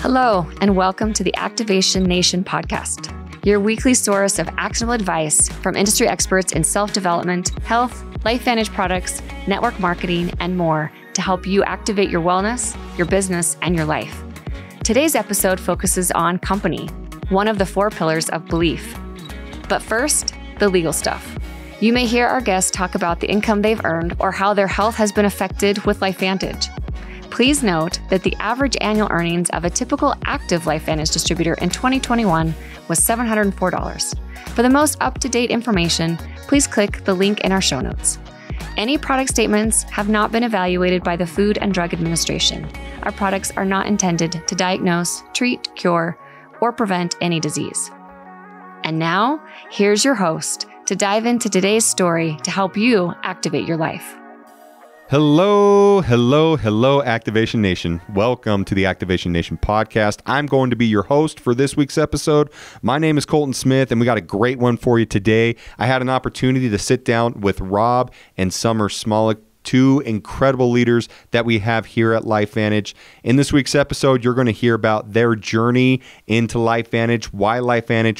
Hello, and welcome to the Activation Nation podcast, your weekly source of actionable advice from industry experts in self-development, health, LifeVantage products, network marketing, and more to help you activate your wellness, your business, and your life. Today's episode focuses on company, one of the 4 pillars of belief. But first, the legal stuff. You may hear our guests talk about the income they've earned or how their health has been affected with LifeVantage. Please note that the average annual earnings of a typical active LifeVantage distributor in 2021 was $704. For the most up-to-date information, please click the link in our show notes. Any product statements have not been evaluated by the Food and Drug Administration. Our products are not intended to diagnose, treat, cure, or prevent any disease. And now, here's your host to dive into today's story to help you activate your life. Hello, Activation Nation. Welcome to the Activation Nation podcast. I'm going to be your host for this week's episode. My name is Colton Smith, and we got a great one for you today. I had an opportunity to sit down with Rob and Summer Smollack, 2 incredible leaders that we have here at LifeVantage. In this week's episode, you're going to hear about their journey into LifeVantage,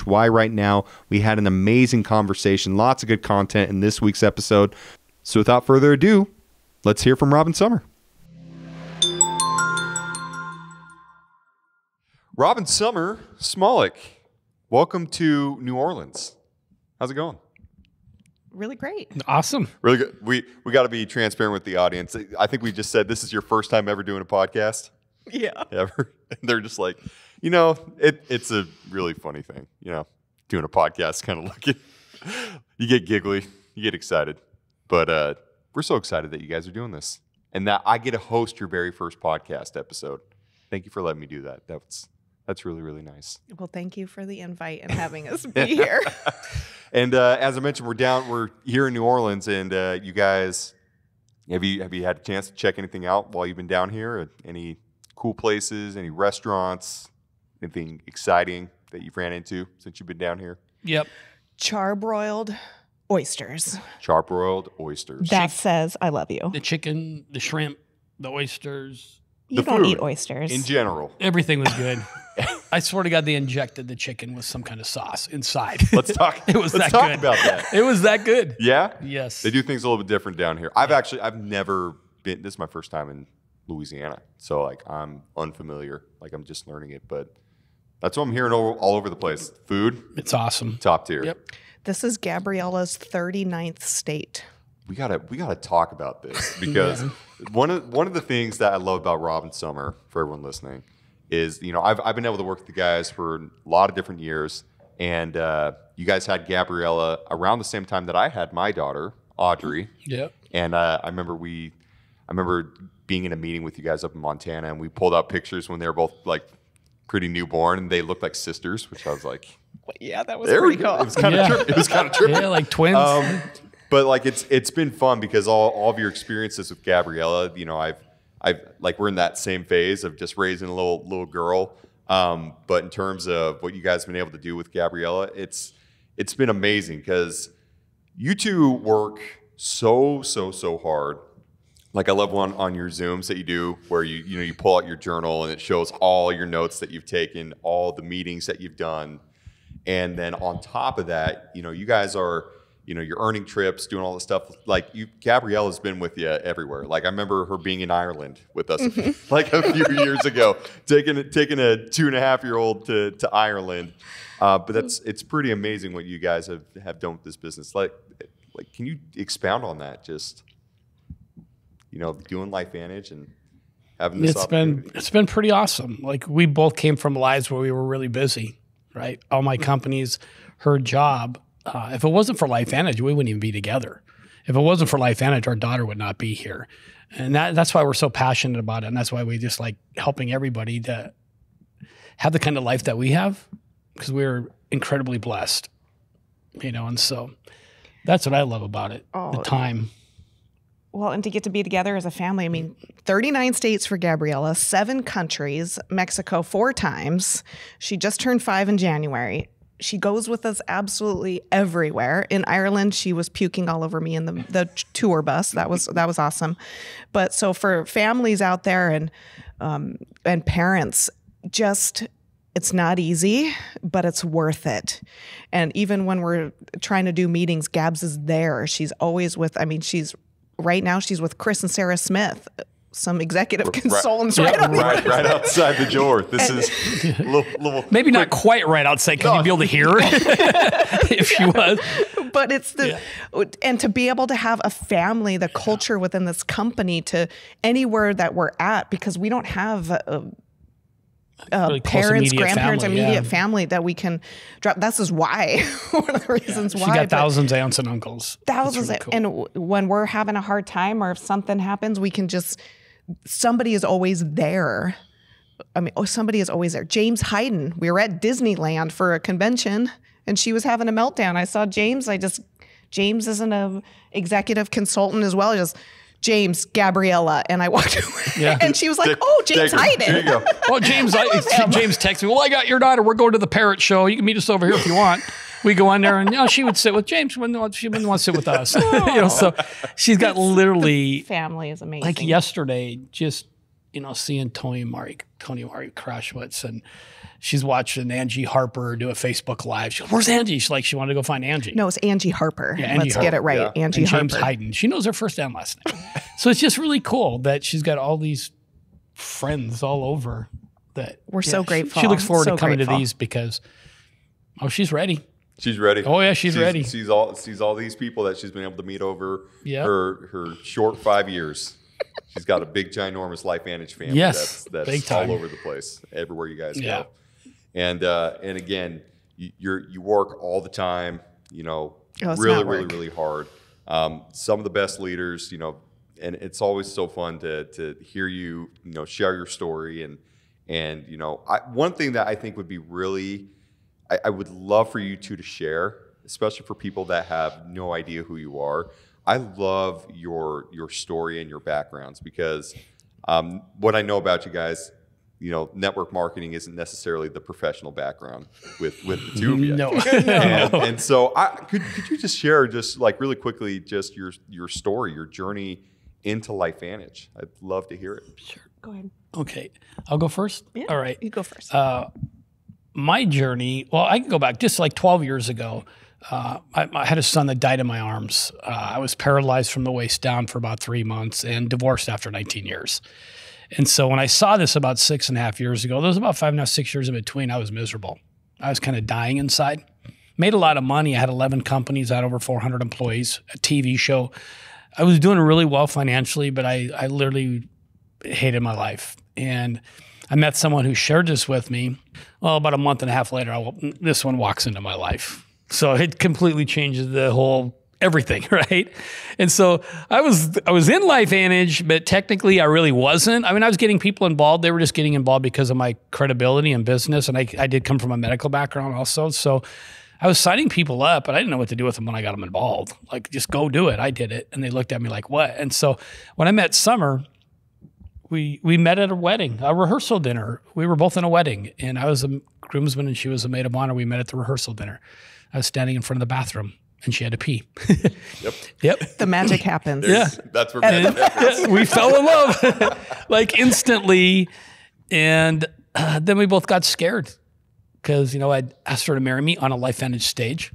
why right now. We had an amazing conversation, lots of good content in this week's episode. So without further ado, let's hear from Rob and Summer. Rob and Summer Smollack, welcome to New Orleans. How's it going? Really great. Awesome. Really good. We got to be transparent with the audience. I think we just said this is your first time ever doing a podcast. Yeah. Ever. And they're just like, it's a really funny thing. Doing a podcast, kind of looking. You get giggly, you get excited, but we're so excited that you guys are doing this and that I get to host your very first podcast episode. Thank you for letting me do that. That's really, really nice. Well, thank you for the invite and having us be here. And as I mentioned, we're here in New Orleans, and you guys, have you had a chance to check anything out while you've been down here? Any cool places, any restaurants, anything exciting that you've ran into since you've been down here? Yep. Charbroiled oysters. Charbroiled oysters. That says I love you. The chicken, the shrimp, the oysters. You don't eat oysters. In general. Everything was good. I swear to God, they injected the chicken with some kind of sauce inside. Let's talk. Let's talk good. about that. It was that good. Yeah? Yes. They do things a little bit different down here. I've never been, this is my first time in Louisiana. So I'm unfamiliar. I'm just learning it, but that's what I'm hearing all over the place. Food. It's awesome. Top tier. Yep. This is Gabriella's 39th state. We gotta talk about this because one of the things that I love about Rob and Summer, for everyone listening, is I've been able to work with the guys for a lot of different years, and you guys had Gabriella around the same time that I had my daughter Audrey. Yep. And I remember being in a meeting with you guys up in Montana, and we pulled out pictures when they were both pretty newborn, and they looked like sisters, which I was like, yeah, that was pretty cool. It was kind of trippy. It was kind of trippy. Yeah, like twins. But it's been fun because all of your experiences with Gabriella, we're in that same phase of just raising a little girl. But in terms of what you guys have been able to do with Gabriella, it's been amazing because you two work so hard. I love one on your Zooms that you do where you pull out your journal and it shows all your notes that you've taken, all the meetings that you've done. And then on top of that, you guys are, you're earning trips, doing all this stuff. Gabriella's been with you everywhere. I remember her being in Ireland with us a few years ago, taking a 2.5-year-old to Ireland. But it's pretty amazing what you guys have done with this business. Can you expound on that? Just, doing LifeVantage and having this opportunity. It's been pretty awesome. We both came from lives where we were really busy, right? All my companies, her job. If it wasn't for LifeVantage, we wouldn't even be together. If it wasn't for LifeVantage, our daughter would not be here. And that's why we're so passionate about it. And that's why we just like helping everybody to have the kind of life that we have, because we're incredibly blessed, and so that's what I love about it, the time. Well, and to get to be together as a family, 39 states for Gabriella, 7 countries, Mexico 4 times. She just turned 5 in January. She goes with us absolutely everywhere. In Ireland, she was puking all over me in the tour bus. That was awesome. But so for families out there and parents, it's not easy, but it's worth it. And even when we're trying to do meetings, Gabs is there. She's always with, right now she's with Chris and Sarah Smith, some executive consultants right outside the door. This is a little maybe quick. Not quite right outside because you'd be able to hear if she was. But it's and to be able to have a family, the culture within this company to anywhere that we're at, because we don't have really parents, grandparents, immediate family that we can drop. This is why, one of the reasons why. She got thousands of aunts and uncles. Thousands. Really cool. And when we're having a hard time or if something happens, we can somebody is always there. Somebody is always there. James Hayden, we were at Disneyland for a convention and she was having a meltdown. I saw James. James isn't an executive consultant as well. James, Gabriella, and I walked away, and she was like, "Oh, James Hayden." There you go. Well, James texted me. Well, I got your daughter. We're going to the parrot show. You can meet us over here if you want. We go on there, and she would sit with James. She wouldn't want to sit with us. So she's got literally family is amazing. Like yesterday, just seeing Tony Mari Krashwitz, and she's watching Angie Harper do a Facebook Live. She goes, "Where's Angie?" She's like, she wanted to go find Angie. No, it's Angie Harper. Yeah, Let's get it right. Yeah. Angie and Harper. James Hayden. She knows her first and last name. So it's just really cool that she's got all these friends all over. That we're so grateful. She looks forward to coming to these because, she's ready. She's ready. Oh yeah, she's ready. Sees all these people that she's been able to meet over her short 5 years. She's got a big, ginormous LifeVantage family that's all over the place, everywhere you guys go. And again, you work all the time, really hard. Some of the best leaders, and it's always so fun to hear you, share your story. And one thing that I think would be really, I would love for you two to share, especially for people that have no idea who you are. I love your story and your backgrounds because what I know about you guys, network marketing isn't necessarily the professional background with the two of you. No. And so could you just share really quickly just your story, your journey into LifeVantage? I'd love to hear it. Sure. Go ahead. Okay. I'll go first? Yeah, all right. You go first. My journey, I can go back just like 12 years ago. I had a son that died in my arms. I was paralyzed from the waist down for about 3 months and divorced after 19 years. And so when I saw this about 6.5 years ago, there was about 5.5, 6 years in between, I was miserable. I was kind of dying inside. Made a lot of money. I had 11 companies. I had over 400 employees, a TV show. I was doing really well financially, but I literally hated my life. And I met someone who shared this with me. Well, about a month and a half later, this one walks into my life. So it completely changes the whole everything, right? And so I was in LifeVantage, but technically I really wasn't. I was getting people involved. They were just getting involved because of my credibility in business, and I did come from a medical background also. So I was signing people up, but I didn't know what to do with them when I got them involved. Like, just go do it. I did it, and they looked at me like, "What?" And so when I met Summer, we met at a wedding, a rehearsal dinner. We were both in a wedding, and I was a groomsman and she was a maid of honor. We met at the rehearsal dinner. I was standing in front of the bathroom, and she had to pee. Yep. The magic happens. That's where magic happens. We fell in love like instantly. And then we both got scared because, I'd asked her to marry me on a LifeVantage stage.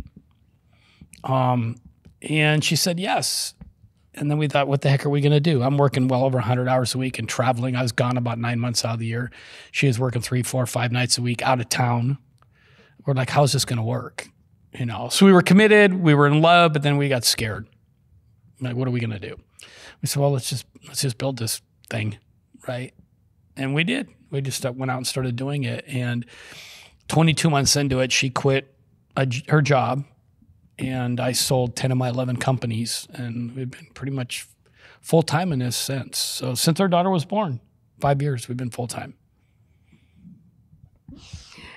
And she said yes. And then we thought, what the heck are we going to do? I'm working well over 100 hours a week and traveling. I was gone about 9 months out of the year. She was working 3, 4, 5 nights a week out of town. We're like, how's this going to work? So we were committed, we were in love, but then we got scared. Like, what are we going to do? We said, well, let's just build this thing, right? And we did. We just went out and started doing it. And 22 months into it, she quit her job, and I sold 10 of my 11 companies, and we've been pretty much full-time in this since. So since our daughter was born, 5 years, we've been full-time.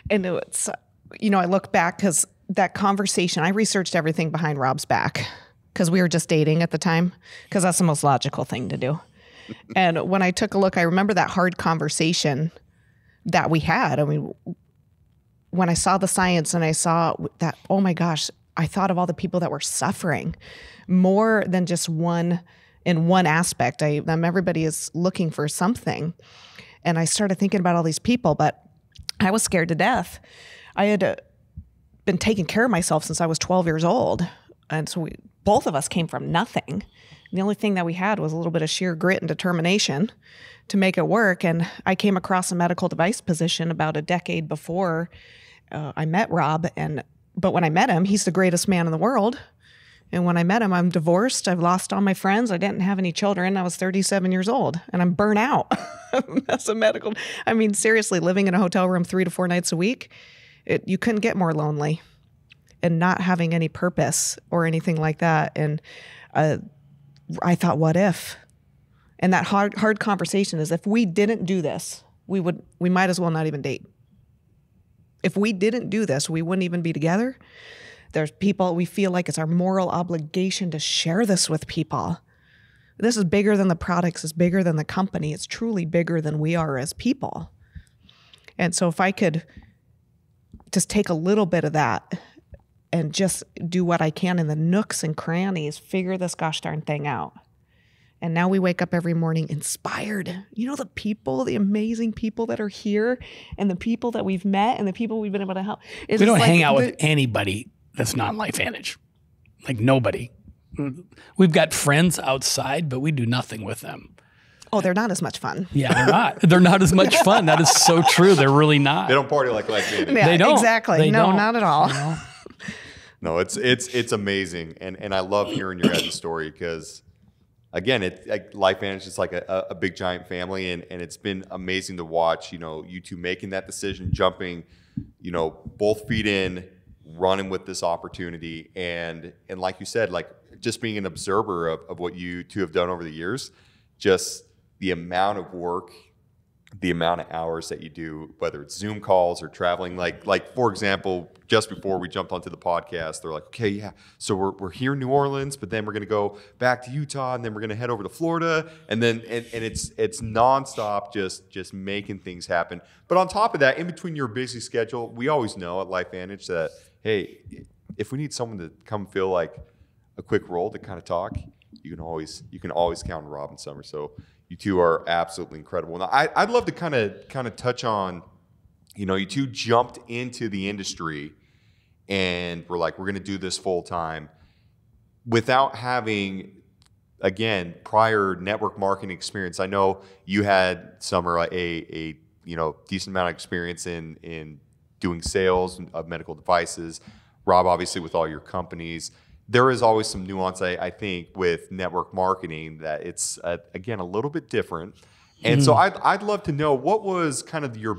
And it's, I look back because that conversation, I researched everything behind Rob's back because we were just dating at the time, because that's the most logical thing to do. And when I took a look, I remember that hard conversation that we had. When I saw the science and I saw that, oh my gosh, I thought of all the people that were suffering more than just one aspect. Everybody is looking for something. And I started thinking about all these people, but I was scared to death. I had been taking care of myself since I was 12 years old. And so both of us came from nothing. And the only thing that we had was a little bit of sheer grit and determination to make it work. And I came across a medical device position about a decade before I met Rob. But when I met him, he's the greatest man in the world. And when I met him, I'm divorced. I've lost all my friends. I didn't have any children. I was 37 years old and I'm burnt out as a medical. I mean, seriously, living in a hotel room 3 to 4 nights a week, you couldn't get more lonely and not having any purpose or anything like that. And I thought, what if? And that hard conversation is, if we didn't do this, we might as well not even date. If we didn't do this, we wouldn't even be together. There's people, we feel like it's our moral obligation to share this with people. This is bigger than the products, it's bigger than the company. It's truly bigger than we are as people. And so if I could just take a little bit of that and just do what I can in the nooks and crannies, figure this gosh darn thing out. And now we wake up every morning inspired. You know, the people, the amazing people that are here and the people that we've met and the people we've been able to help. We don't hang out with anybody that's not LifeVantage. Like nobody. We've got friends outside, but we do nothing with them. Oh, they're not as much fun. Yeah, they're not. They're not as much fun. That is so true. They're really not. They don't party like LifeVantage. Yeah, They don't. Exactly. They no, don't. not at all. You know? No, it's amazing, and I love hearing your guys' story because, again, LifeVantage is like a big giant family, and it's been amazing to watch. You know, you two making that decision, jumping, you know, both feet in, running with this opportunity, and like you said, like just being an observer of what you two have done over the years, just the amount of work, the amount of hours that you do, whether it's Zoom calls or traveling. Like for example, just before we jumped onto the podcast, they're like, okay, yeah, so we're here in New Orleans, but then we're going to go back to Utah, and then we're going to head over to Florida, and then and it's nonstop, just making things happen. But on top of that, in between your busy schedule, we always know at LifeVantage that, hey, if we need someone to come fill like a quick role to kind of talk, you can always count on Rob and Summer. So you two are absolutely incredible. Now, I'd love to kind of touch on, you know, you two jumped into the industry and we're like, we're going to do this full time without having, again, prior network marketing experience. I know you had, Summer, a you know, decent amount of experience in doing sales of medical devices. Rob, obviously, with all your companies. There is always some nuance, I think, with network marketing that it's, again, a little bit different. And so I'd love to know, what was kind of the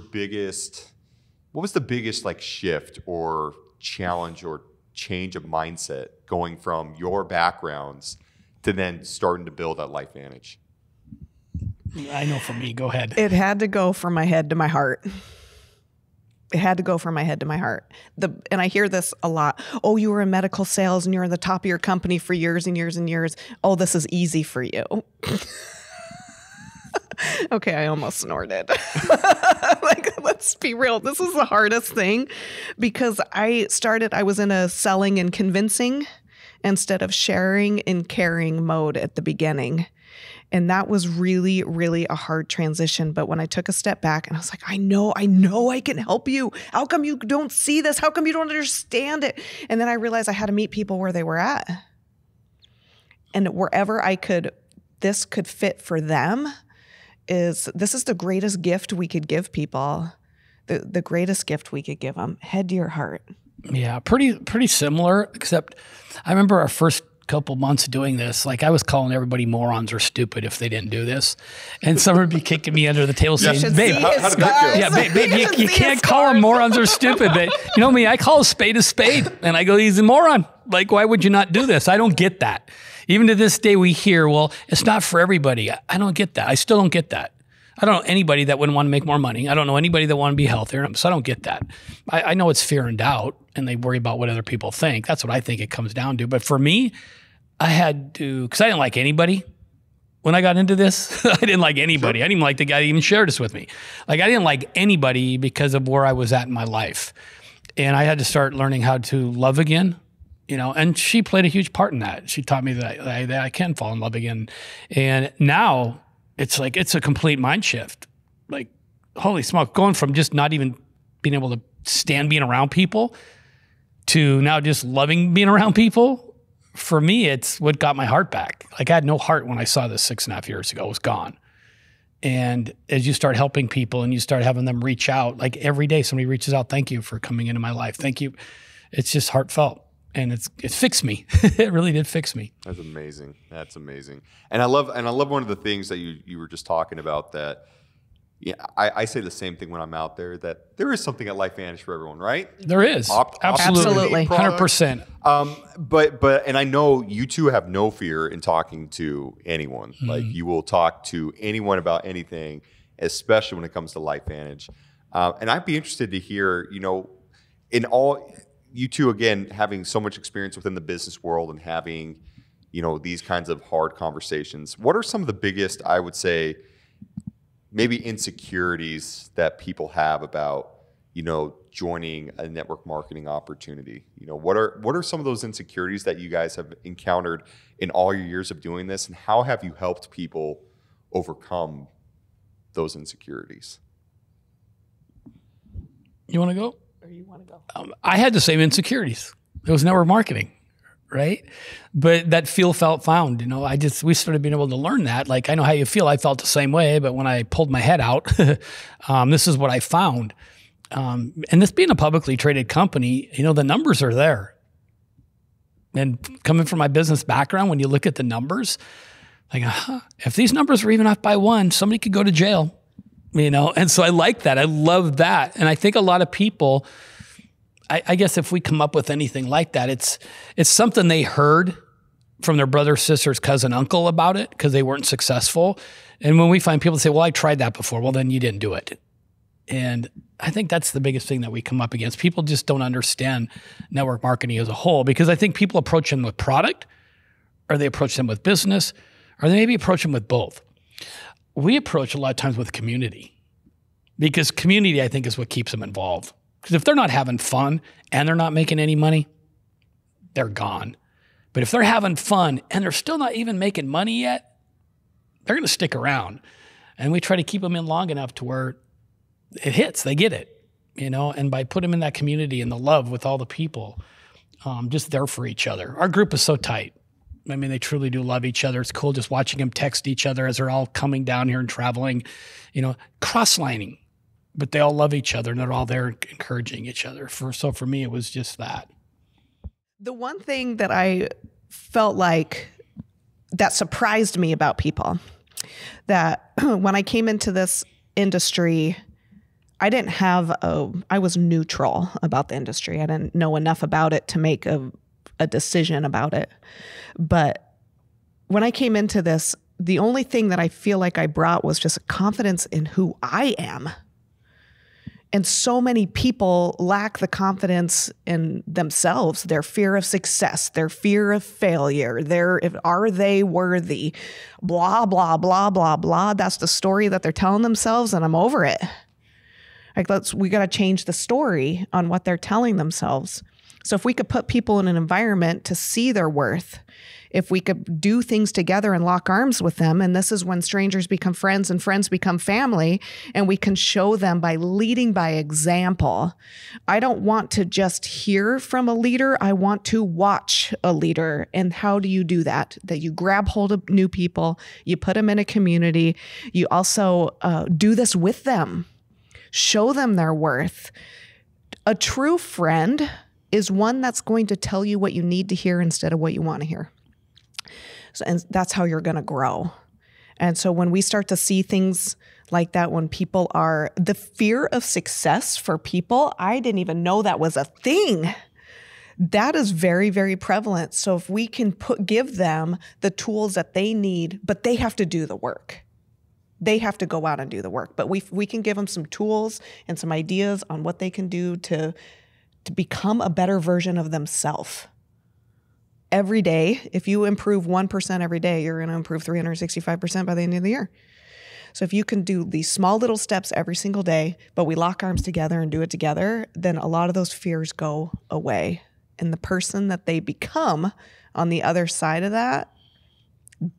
biggest like shift or challenge or change of mindset going from your backgrounds to then starting to build at LifeVantage? I know for me, go ahead. It had to go from my head to my heart. It had to go from my head to my heart. And I hear this a lot. Oh, you were in medical sales and you're in the top of your company for years and years and years. Oh, this is easy for you. Okay, I almost snorted. Like, let's be real. This is the hardest thing because I was in a selling and convincing instead of sharing and caring mode at the beginning. And that was really, really a hard transition. But when I took a step back and I was like, I know I can help you. How come you don't see this? How come you don't understand it? And then I realized I had to meet people where they were at. And wherever this could fit for them this is the greatest gift we could give people. The greatest gift we could give them. Head to your heart. Yeah, pretty similar, except I remember our first couple months doing this, like I was calling everybody morons or stupid if they didn't do this. And someone would be kicking me under the table saying, babe, how did that go? Yeah, babe, you can't call them morons or stupid. But you know me, I call a spade. And I go, he's a moron. Like, why would you not do this? I don't get that. Even to this day we hear, well, it's not for everybody. I don't get that. I still don't get that. I don't know anybody that wouldn't want to make more money. I don't know anybody that want to be healthier. So I don't get that. I know it's fear and doubt, and they worry about what other people think. That's what I think it comes down to. But for me, I had to, because I didn't like anybody when I got into this. I didn't like anybody. Sure. I didn't even like the guy that even shared this with me. Like, I didn't like anybody because of where I was at in my life. And I had to start learning how to love again. You know, and she played a huge part in that. She taught me that I can fall in love again. And now it's like, it's a complete mind shift. Like, holy smoke, going from just not even being able to stand being around people to now just loving being around people, for me, it's what got my heart back. Like I had no heart when I saw this 6.5 years ago. It was gone. And as you start helping people and you start having them reach out, like every day somebody reaches out, thank you for coming into my life. Thank you. It's just heartfelt. And it fixed me. It really did fix me. That's amazing. That's amazing. And I love one of the things that you were just talking about that, yeah, I say the same thing when I'm out there, that there is something at LifeVantage for everyone, right? There is. Absolutely. 100%. But I know you two have no fear in talking to anyone. Mm-hmm. Like you will talk to anyone about anything, especially when it comes to LifeVantage. And I'd be interested to hear, in all, you two, again, having so much experience within the business world and having, these kinds of hard conversations, what are some of the biggest, I would say, maybe insecurities that people have about, joining a network marketing opportunity? What are some of those insecurities that you guys have encountered in all your years of doing this, and how have you helped people overcome those insecurities? You want to go? Or you want to go? I had the same insecurities. It was network marketing, right? But that feel, felt, found. We started being able to learn that. Like, I know how you feel. I felt the same way, but when I pulled my head out, this is what I found. And this being a publicly traded company, the numbers are there. And coming from my business background, when you look at the numbers, like, if these numbers were even off by one, somebody could go to jail. And so I like that. I love that. And I think a lot of people, I guess if we come up with anything like that, it's something they heard from their brother, sisters, cousin, uncle about it because they weren't successful. And when we find people say, well, I tried that before, well, then you didn't do it. And I think that's the biggest thing that we come up against. People just don't understand network marketing as a whole, because I think people approach them with product, or they approach them with business, or they maybe approach them with both. We approach a lot of times with community, because community, I think, is what keeps them involved. Because if they're not having fun and they're not making any money, they're gone. But if they're having fun and they're still not even making money yet, they're going to stick around. And we try to keep them in long enough to where it hits, they get it, and by putting them in that community and the love with all the people, just there for each other. Our group is so tight. I mean, they truly do love each other. It's cool just watching them text each other as they're all coming down here and traveling, cross-lining. But they all love each other, and they're all there encouraging each other. So for me, it was just that. The one thing that I felt like that surprised me about people, that when I came into this industry, I was neutral about the industry. I didn't know enough about it to make a decision about it. But when I came into this, the only thing that I feel like I brought was just confidence in who I am. And so many people lack the confidence in themselves, their fear of success, their fear of failure, are they worthy, blah, blah, blah, blah, blah. That's the story that they're telling themselves, and I'm over it. Like, we got to change the story on what they're telling themselves. So if we could put people in an environment to see their worth, if we could do things together and lock arms with them, and this is when strangers become friends and friends become family, and we can show them by leading by example. I don't want to just hear from a leader. I want to watch a leader. And how do you do that? That you grab hold of new people, you put them in a community, you also do this with them, show them their worth. A true friend is one that's going to tell you what you need to hear instead of what you want to hear. So, and that's how you're going to grow. And so when we start to see things like that, when people the fear of success for people, I didn't even know that was a thing. That is very, very prevalent. So if we can give them the tools that they need, but they have to do the work. They have to go out and do the work. But we can give them some tools and some ideas on what they can do to become a better version of themselves. Every day, if you improve 1% every day, you're going to improve 365% by the end of the year. So if you can do these small little steps every single day, but we lock arms together and do it together, then a lot of those fears go away. And the person that they become on the other side of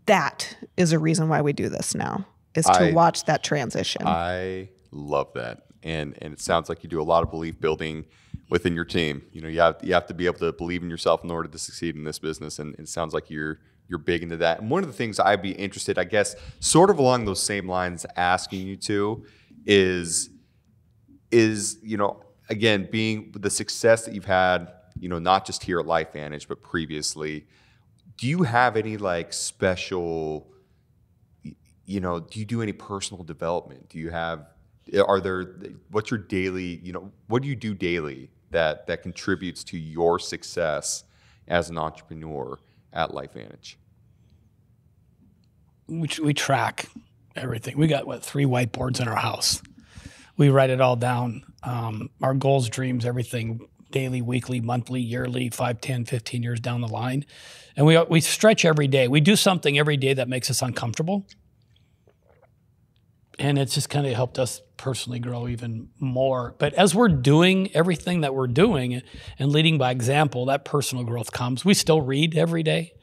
that is a reason why we do this now, is to watch that transition. I love that. and it sounds like you do a lot of belief building within your team. You know, you have to be able to believe in yourself in order to succeed in this business, and it sounds like you're big into that. And one of the things I'd be interested, I guess, sort of along those same lines, asking you to is you know, again, being the success that you've had, you know, not just here at LifeVantage, but previously, do you have any like special, you know, do you do any personal development? What's your daily, you know, what do you do daily that contributes to your success as an entrepreneur at LifeVantage? We track everything. We got 3 whiteboards in our house. We write it all down. Our goals, dreams, everything, daily, weekly, monthly, yearly, 5, 10, 15 years down the line. And we stretch every day. We do something every day that makes us uncomfortable. And it's just kind of helped us personally grow even more. But as we're doing everything that we're doing and leading by example, that personal growth comes. We still read every day.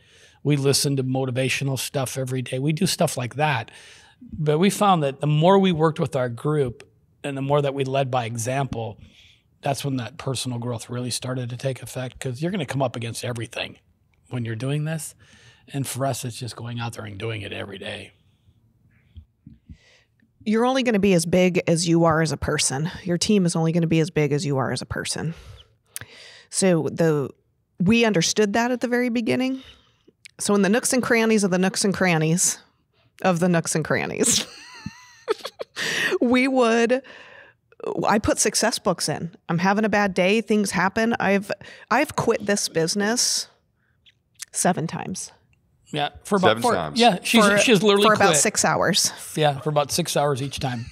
We listen to motivational stuff every day. We do stuff like that. But we found that the more we worked with our group and the more that we led by example, that's when that personal growth really started to take effect, because you're going to come up against everything when you're doing this. And for us, it's just going out there and doing it every day. You're only going to be as big as you are as a person. Your team is only going to be as big as you are as a person. So we understood that at the very beginning. So in the nooks and crannies of the nooks and crannies of the nooks and crannies, I put success books in. I'm having a bad day. Things happen. I've quit this business 7 times. Yeah, for about 7 times. Yeah, she's literally for about quit. 6 hours. Yeah, for about 6 hours each time.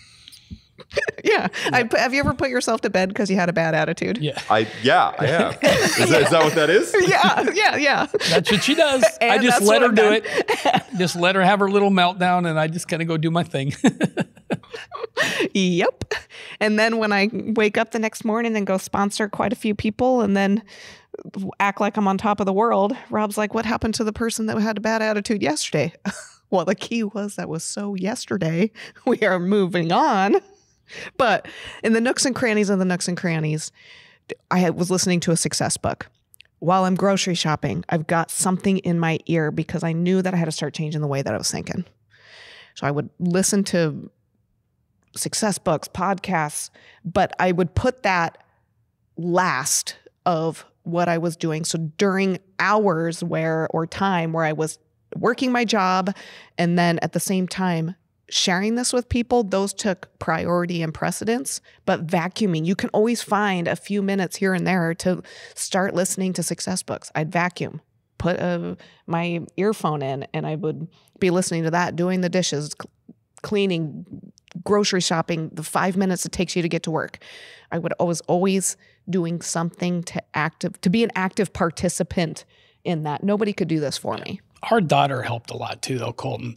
Yeah. Have you ever put yourself to bed because you had a bad attitude? Yeah. I have. Is that what that is? Yeah. That's what she does. And I just that's let what her do I've it. Just let her have her little meltdown, and I just kind of go do my thing. Yep. And then when I wake up the next morning and go sponsor quite a few people and then act like I'm on top of the world, Rob's like, what happened to the person that had a bad attitude yesterday? Well, the key was that was so yesterday. We are moving on. But in the nooks and crannies of the nooks and crannies, I was listening to a success book. While I'm grocery shopping, I've got something in my ear because I knew that I had to start changing the way that I was thinking. So I would listen to success books, podcasts, but I would put that last of what I was doing. So during hours or time where I was working my job and then at the same time sharing this with people, those took priority and precedence. But vacuuming, you can always find a few minutes here and there to start listening to success books. I'd vacuum, put my earphone in, and I would be listening to that, doing the dishes, cleaning, grocery shopping, the 5 minutes it takes you to get to work. I was always doing something to be an active participant in that. Nobody could do this for me. Our daughter helped a lot too, though, Colton.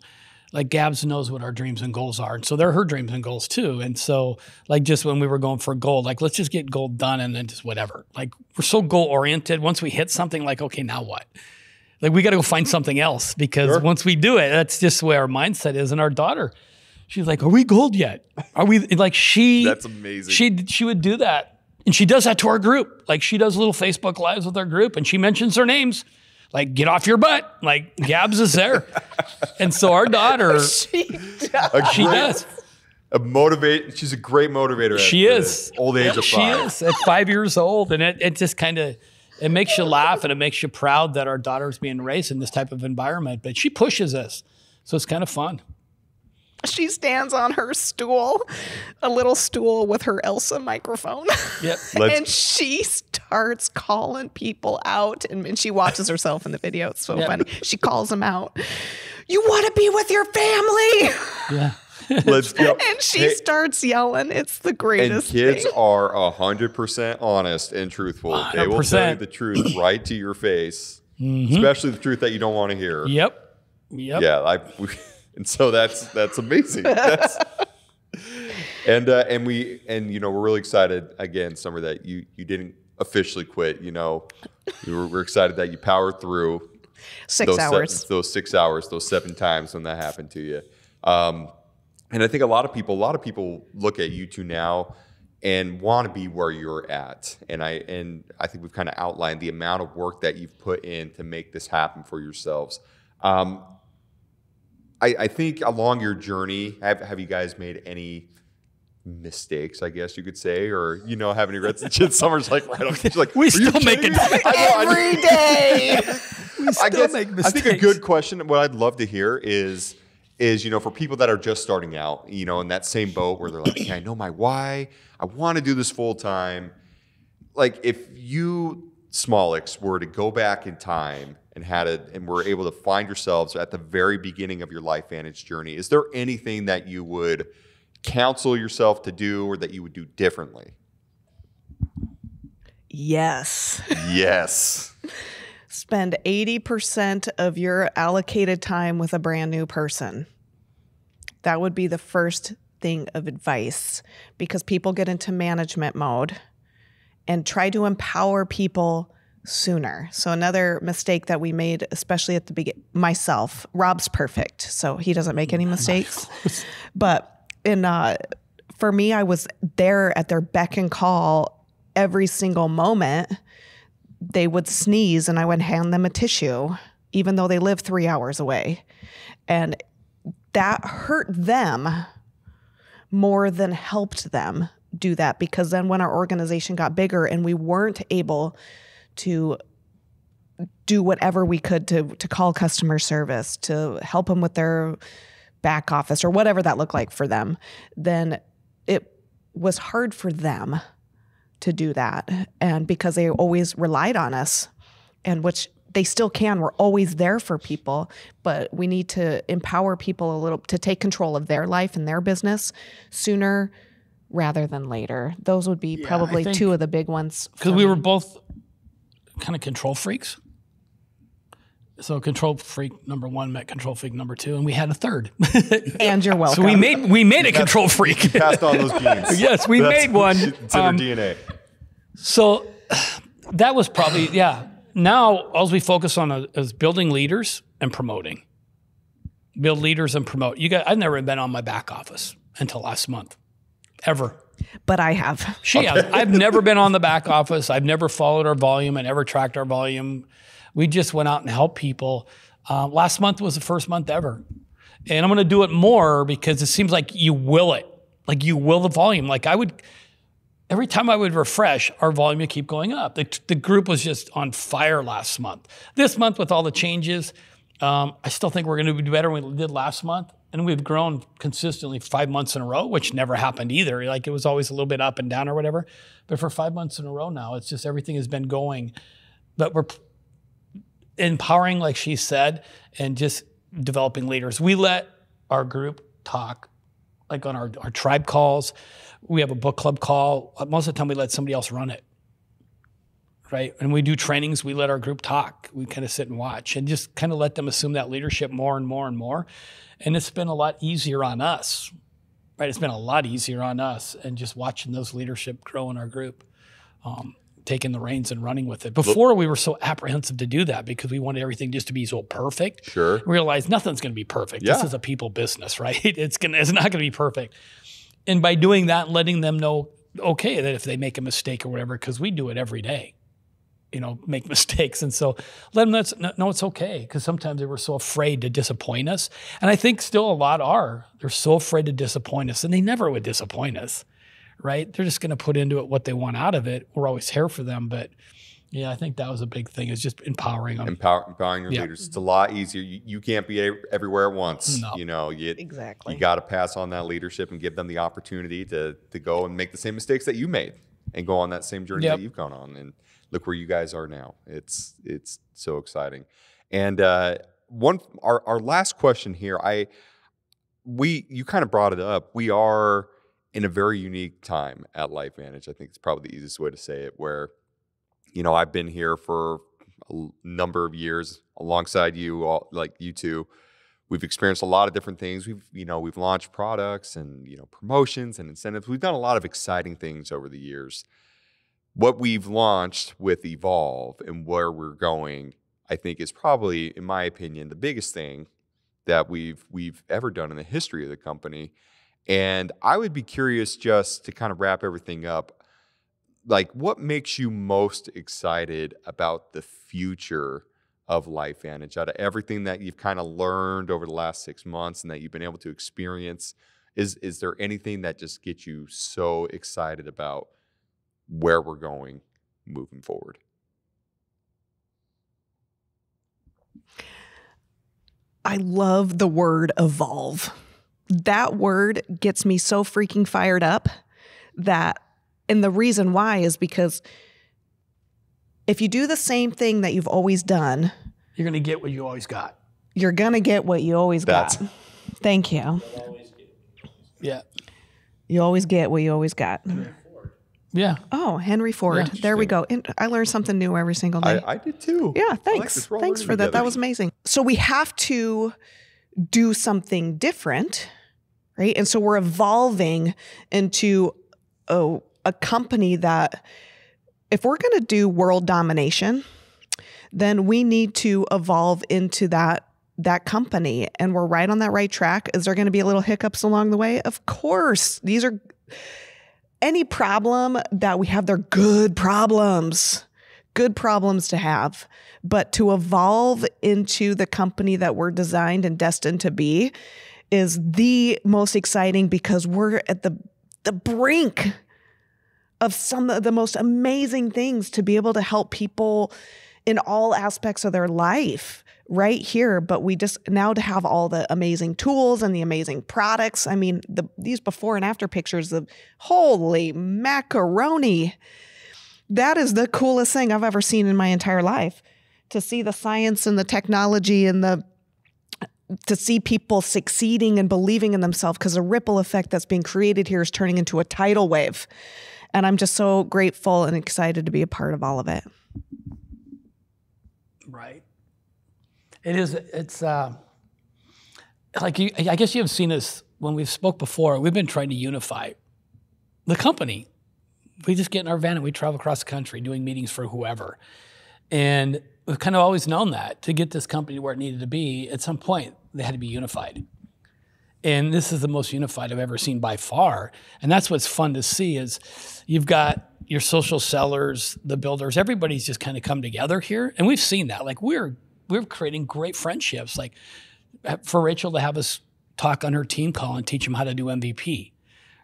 Like Gabs knows what our dreams and goals are. And so they're her dreams and goals too. And so like just when we were going for gold, like let's just get gold done and then just whatever. Like we're so goal oriented. Once we hit something, like, okay, now what? Like we got to go find something else because once we do it, that's just the way our mindset is. And our daughter, she's like, are we gold yet? Are we like That's amazing. She would do that. And she does that to our group. Like she does little Facebook Lives with our group and she mentions their names. Like, get off your butt. Like, Gabs is there. And so our daughter, she does. She's a great motivator. She is. Old age of 5. She is at 5 years old. And it just kind of, it makes you laugh and it makes you proud that our daughter's being raised in this type of environment. But she pushes us. So it's kind of fun. She stands on her stool, a little stool with her Elsa microphone. Yep. And she starts calling people out. And she watches herself in the video. It's so funny. She calls them out. You want to be with your family. Yeah. Let's go. And she starts yelling. It's the greatest And kids thing. are 100% honest and truthful. 100%. They will tell you the truth right to your face, especially the truth that you don't want to hear. Yep. Yeah. And so that's amazing. And we're really excited again, Summer, that you didn't officially quit. You know, we're excited that you powered through 6 hours. Those 6 hours, those 7 times when that happened to you. And I think a lot of people look at you two now, and want to be where you're at. And I think we've kind of outlined the amount of work that you've put in to make this happen for yourselves. I think along your journey, have you guys made any mistakes, I guess you could say, or have any regrets? Summer's like right up. She's like, we still make it every day. We still make mistakes. I think a good question, what I'd love to hear is for people that are just starting out, in that same boat where they're like, hey, I know my why, I want to do this full time. Like, if you Smolacks were to go back in time and were able to find yourselves at the very beginning of your LifeVantage journey, is there anything that you would counsel yourself to do or that you would do differently? Yes. Yes. Spend 80% of your allocated time with a brand new person. That would be the first thing of advice, because people get into management mode, and try to empower people sooner. So another mistake that we made, especially at the beginning, myself, Rob's perfect, so he doesn't make any mistakes. But for me, I was there at their beck and call every single moment. They would sneeze and I would hand them a tissue, even though they live 3 hours away. And that hurt them more than helped them do that, because then when our organization got bigger and we weren't able to do whatever we could to call customer service, to help them with their back office or whatever that looked like for them, then it was hard for them to do that. And because they always relied on us, and which they still can, we're always there for people, but we need to empower people a little to take control of their life and their business sooner rather than later. Those would be probably two of the big ones. Because we were both kind of control freaks. So control freak number 1 met control freak number 2, and we had a third. And you're welcome. So we made a control freak. You passed on those genes. Yes, we made one. It's in our DNA. So that was probably, Now, all we focus on is building leaders and promoting. Build leaders and promote. I've never been on my back office until last month, ever. But I have. She has. I've never been on the back office. I've never followed our volume. I never tracked our volume. We just went out and helped people. Last month was the first month ever. And I'm going to do it more because it seems like you will it. Like you will the volume. Like every time I would refresh, our volume would keep going up. The group was just on fire last month. This month with all the changes, I still think we're going to do better than we did last month. And we've grown consistently 5 months in a row, which never happened either. Like it was always a little bit up and down or whatever. But for 5 months in a row now, it's just everything has been going. But we're empowering, like she said, and just developing leaders. We let our group talk, like on our tribe calls. We have a book club call. Most of the time we let somebody else run it, right? And we do trainings, we let our group talk. We kind of sit and watch and just kind of let them assume that leadership more and more and more. And it's been a lot easier on us, right? It's been a lot easier on us, and just watching those leadership grow in our group, taking the reins and running with it. Before, we were so apprehensive to do that because we wanted everything just to be so perfect. Sure. We realized nothing's going to be perfect. Yeah. This is a people business, right? It's not going to be perfect. And by doing that, letting them know, okay, that if they make a mistake or whatever, because we do it every day, make mistakes. And so let them know it's okay, because sometimes they were so afraid to disappoint us. And I think still a lot are. They're so afraid to disappoint us, and they never would disappoint us, right? They're just going to put into it what they want out of it. We're always here for them. But yeah, I think that was a big thing, is just empowering them. Empowering your leaders. It's a lot easier. You can't be everywhere at once. No. Exactly. You got to pass on that leadership and give them the opportunity to go and make the same mistakes that you made and go on that same journey that you've gone on. And look where you guys are now. It's so exciting. And our last question here, you kind of brought it up. We are in a very unique time at LifeVantage. I think it's probably the easiest way to say it, where I've been here for a number of years alongside you, all, like you two. We've experienced a lot of different things. We've launched products and promotions and incentives. We've done a lot of exciting things over the years. What we've launched with Evolve and where we're going, I think, is probably, in my opinion, the biggest thing that we've ever done in the history of the company. And I would be curious, just to kind of wrap everything up, like, what makes you most excited about the future of LifeVantage? Out of everything that you've kind of learned over the last 6 months and that you've been able to experience, is there anything that just gets you so excited about where we're going moving forward? I love the word evolve. That word gets me so freaking fired up and the reason why is because if you do the same thing that you've always done, you're going to get what you always got. You're going to get what you always got. Thank you. Yeah. You always get what you always got. Yeah. Oh, Henry Ford. Yeah. There we go. I learn something new every single day. I did too. Yeah, thanks. Thanks for that. That was amazing. So we have to do something different, right? And so we're evolving into a company that, if we're going to do world domination, then we need to evolve into that company. And we're right on that right track. Is there going to be a little hiccups along the way? Of course. These are any problem that we have. They're good problems to have. But to evolve into the company that we're designed and destined to be is the most exciting, because we're at the brink of some of the most amazing things to be able to help people in all aspects of their life right here. But we just now to have all the amazing tools and the amazing products. I mean, these before and after pictures of holy macaroni. That is the coolest thing I've ever seen in my entire life. To see the science and the technology and to see people succeeding and believing in themselves, because the ripple effect that's being created here is turning into a tidal wave. And I'm just so grateful and excited to be a part of all of it. Right. It's like I guess you have seen us when we've spoke before. We've been trying to unify the company. We just get in our van and we travel across the country doing meetings for whoever. And we've kind of always known that to get this company where it needed to be, at some point, they had to be unified. And this is the most unified I've ever seen by far. And that's what's fun to see is you've got your social sellers, the builders, everybody's just kind of come together here. And we've seen that. Like we're creating great friendships. Like for Rachel to have us talk on her team call and teach them how to do MVP,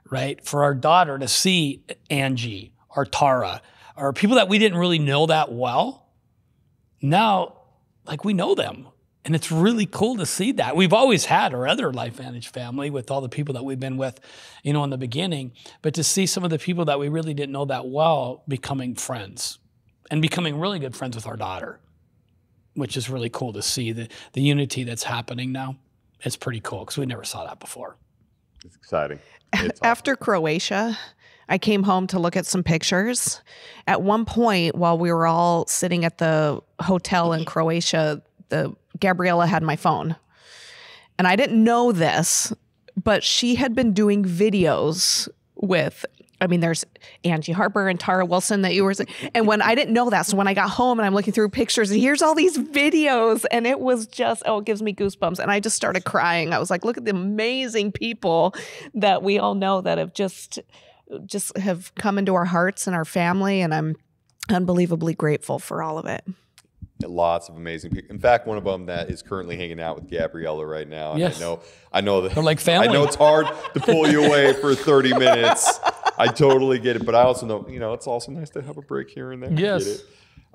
right? For our daughter to see Angie or Tara or people that we didn't really know that well. Now, like we know them. And it's really cool to see that. We've always had our other LifeVantage family with all the people that we've been with, in the beginning. But to see some of the people that we really didn't know that well becoming friends and becoming really good friends with our daughter, which is really cool to see the unity that's happening now. It's pretty cool because we never saw that before. It's exciting. After Croatia, I came home to look at some pictures. At one point, while we were all sitting at the hotel in Croatia, Gabriella had my phone. And I didn't know this, but she had been doing videos with, there's Angie Harper and Tara Wilson that you were saying. And when I didn't know that, so when I got home and I'm looking through pictures and here's all these videos, and it was just, it gives me goosebumps. And I just started crying. I was like, look at the amazing people that we all know that have just have come into our hearts and our family. And I'm unbelievably grateful for all of it. Lots of amazing people. In fact, one of them that is currently hanging out with Gabriella right now. And yes. I know that they're like family. I know it's hard to pull you away for 30 minutes. I totally get it, but I also know, it's also nice to have a break here and there. Yes.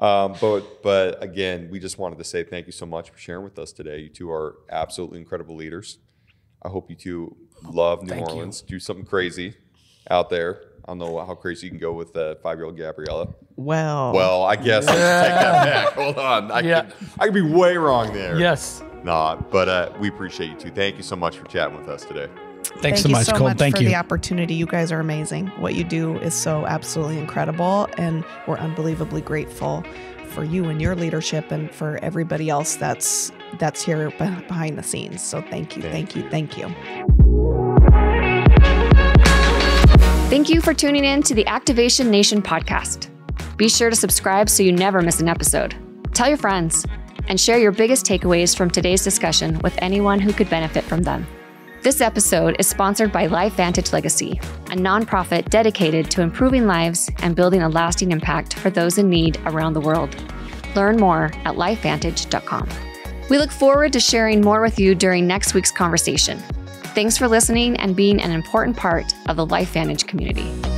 I get it. But again, we just wanted to say thank you so much for sharing with us today. You two are absolutely incredible leaders. I hope you two love New Orleans. Do something crazy out there. I don't know how crazy you can go with 5-year-old Gabriella. Well, I guess I should take that back. Hold on. I could be way wrong there. Yes. But we appreciate you too. Thank you so much for chatting with us today. Thanks so much, Cole. Thank you for the opportunity. You guys are amazing. What you do is so absolutely incredible, and we're unbelievably grateful for you and your leadership, and for everybody else that's here behind the scenes. So thank you. Thank you for tuning in to the Activation Nation podcast. Be sure to subscribe so you never miss an episode. Tell your friends and share your biggest takeaways from today's discussion with anyone who could benefit from them. This episode is sponsored by LifeVantage Legacy, a nonprofit dedicated to improving lives and building a lasting impact for those in need around the world. Learn more at lifevantage.com. We look forward to sharing more with you during next week's conversation. Thanks for listening and being an important part of the LifeVantage community.